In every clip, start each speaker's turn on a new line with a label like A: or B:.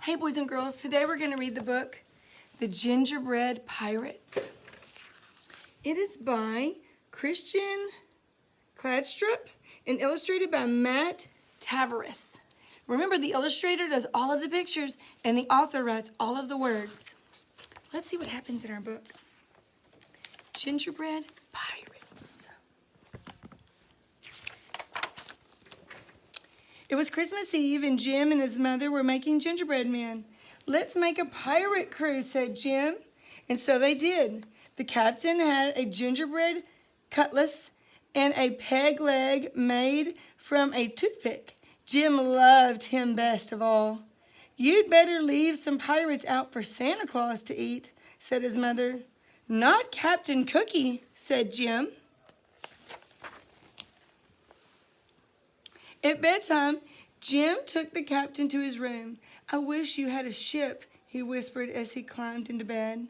A: Hey, boys and girls, today we're going to read the book, The Gingerbread Pirates. It is by Christian Kladstrup and illustrated by Matt Tavares. Remember, the illustrator does all of the pictures and the author writes all of the words. Let's see what happens in our book. Gingerbread Pirates. It was Christmas Eve, and Jim and his mother were making gingerbread men. "Let's make a pirate crew," said Jim. And so they did. The captain had a gingerbread cutlass and a peg leg made from a toothpick. Jim loved him best of all. "You'd better leave some pirates out for Santa Claus to eat," said his mother. "Not Captain Cookie," said Jim. At bedtime, Jim took the captain to his room. "I wish you had a ship," he whispered as he climbed into bed.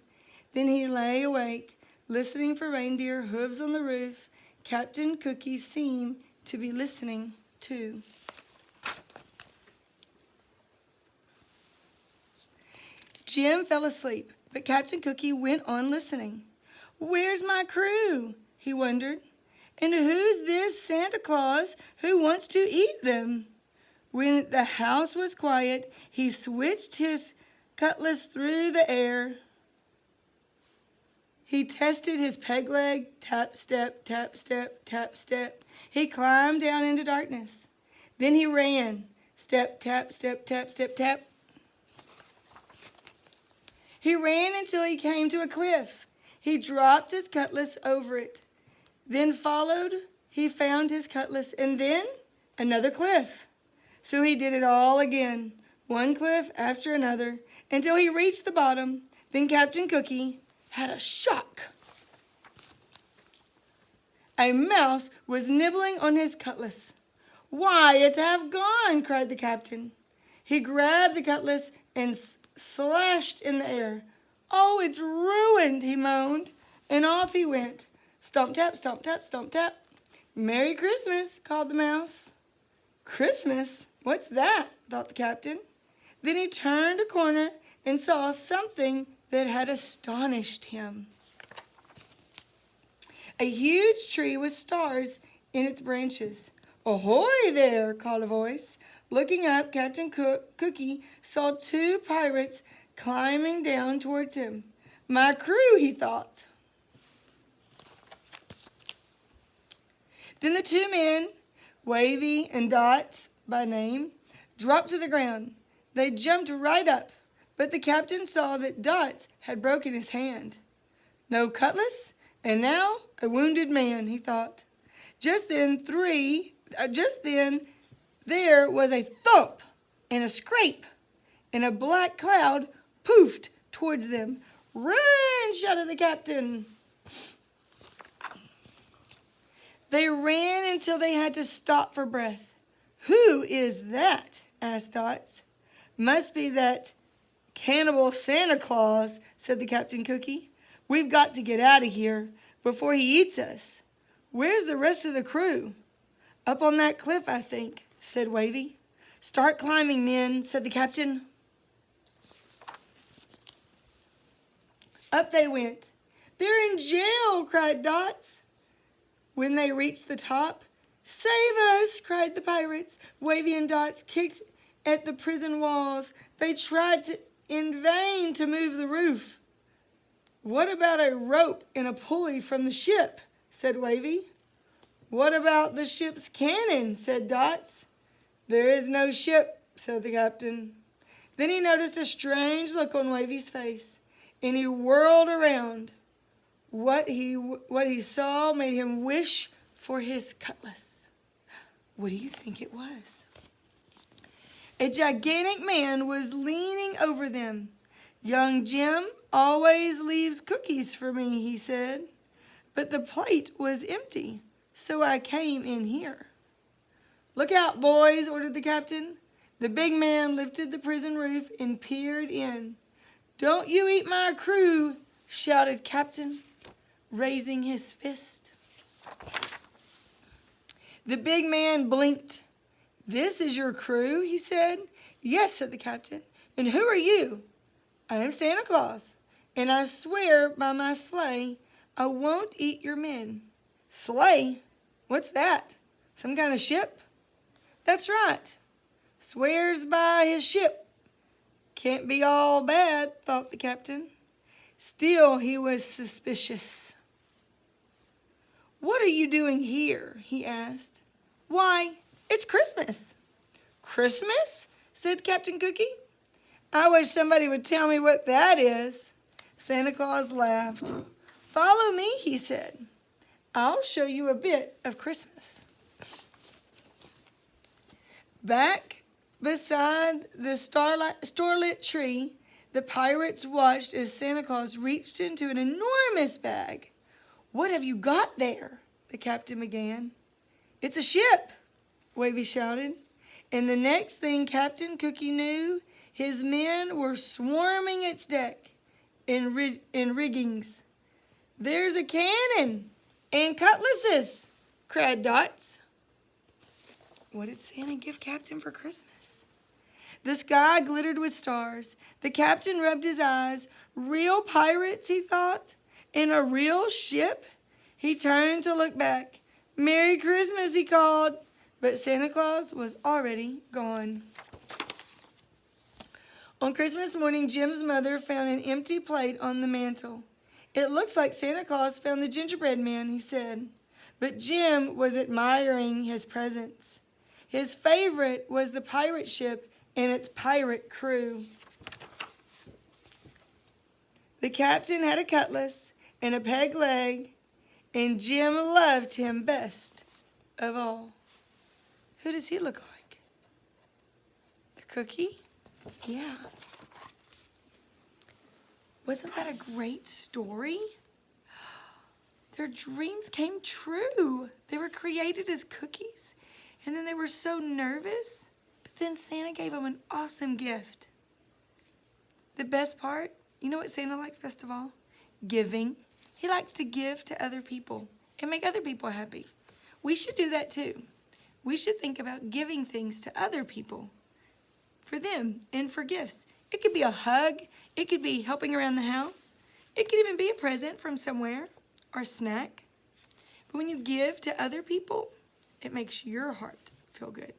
A: Then he lay awake, listening for reindeer hooves on the roof. Captain Cookie seemed to be listening, too. Jim fell asleep, but Captain Cookie went on listening. "Where's my crew?" he wondered. "And who's this Santa Claus who wants to eat them?" When the house was quiet, he switched his cutlass through the air. He tested his peg leg, tap, step, tap, step, tap, step. He climbed down into darkness. Then he ran. Step, tap, step, tap, step, tap. He ran until he came to a cliff. He dropped his cutlass over it. Then he found his cutlass, and then another cliff. So he did it all again, one cliff after another, until he reached the bottom. Then Captain Cookie had a shock. A mouse was nibbling on his cutlass. "Why, it's half gone!" cried the captain. He grabbed the cutlass and slashed in the air. "Oh, it's ruined," he moaned, and off he went. Stomp tap, stomp tap, stomp tap. "Merry Christmas," called the mouse. "Christmas? What's that?" thought the captain. Then he turned a corner and saw something that had astonished him. A huge tree with stars in its branches. "Ahoy there!" called a voice. Looking up, Captain Cookie saw two pirates climbing down towards him. "My crew," he thought. Then the two men, Wavy and Dots by name, dropped to the ground. They jumped right up, but the captain saw that Dots had broken his hand. No cutlass, and now a wounded man, he thought. Just then there was a thump and a scrape, and a black cloud poofed towards them. "Run!" shouted the captain. They ran until they had to stop for breath. "Who is that?" asked Dots. "Must be that cannibal Santa Claus," said the Captain Cookie. "We've got to get out of here before he eats us." "Where's the rest of the crew?" "Up on that cliff, I think," said Wavy. "Start climbing, men," said the captain. Up they went. "They're in jail," cried Dots. When they reached the top, "Save us!" cried the pirates. Wavy and Dots kicked at the prison walls. They tried in vain to move the roof. "What about a rope and a pulley from the ship?" said Wavy. "What about the ship's cannon?" said Dots. "There is no ship," said the captain. Then he noticed a strange look on Wavy's face, and he whirled around. What he saw made him wish for his cutlass. What do you think it was? A gigantic man was leaning over them. "Young Jim always leaves cookies for me," he said. "But the plate was empty, so I came in here." "Look out, boys," ordered the captain. The big man lifted the prison roof and peered in. "Don't you eat my crew," shouted Captain, raising his fist. The big man blinked. "This is your crew?" he said. "Yes," said the captain. And who are you? I am Santa Claus, and I swear by my sleigh, I won't eat your men. Sleigh? What's that? Some kind of ship? That's right. Swears by his ship. Can't be all bad, thought the captain. Still, he was suspicious. What are you doing here? He asked. Why, it's Christmas. Christmas? Said Captain Cookie. I wish somebody would tell me what that is. Santa Claus laughed. Follow me, he said. I'll show you a bit of Christmas. Back beside the starlit tree, the pirates watched as Santa Claus reached into an enormous bag. What have you got there? The captain began. It's a ship, Wavy shouted. And the next thing Captain Cookie knew, his men were swarming its deck in riggings. There's a cannon and cutlasses, cried Dots. What did Santa give Captain for Christmas? The sky glittered with stars. The captain rubbed his eyes. Real pirates, he thought, in a real ship? He turned to look back. Merry Christmas, he called. But Santa Claus was already gone. On Christmas morning, Jim's mother found an empty plate on the mantel. It looks like Santa Claus found the gingerbread man, he said. But Jim was admiring his presents. His favorite was the pirate ship and its pirate crew. The captain had a cutlass and a peg leg, and Jim loved him best of all. Who does he look like? The cookie? Yeah. Wasn't that a great story? Their dreams came true. They were created as cookies, and then they were so nervous, but then Santa gave them an awesome gift. The best part, you know what Santa likes best of all? Giving. He likes to give to other people and make other people happy. We should do that too. We should think about giving things to other people for them and for gifts. It could be a hug. It could be helping around the house. It could even be a present from somewhere or a snack. But when you give to other people, it makes your heart feel good.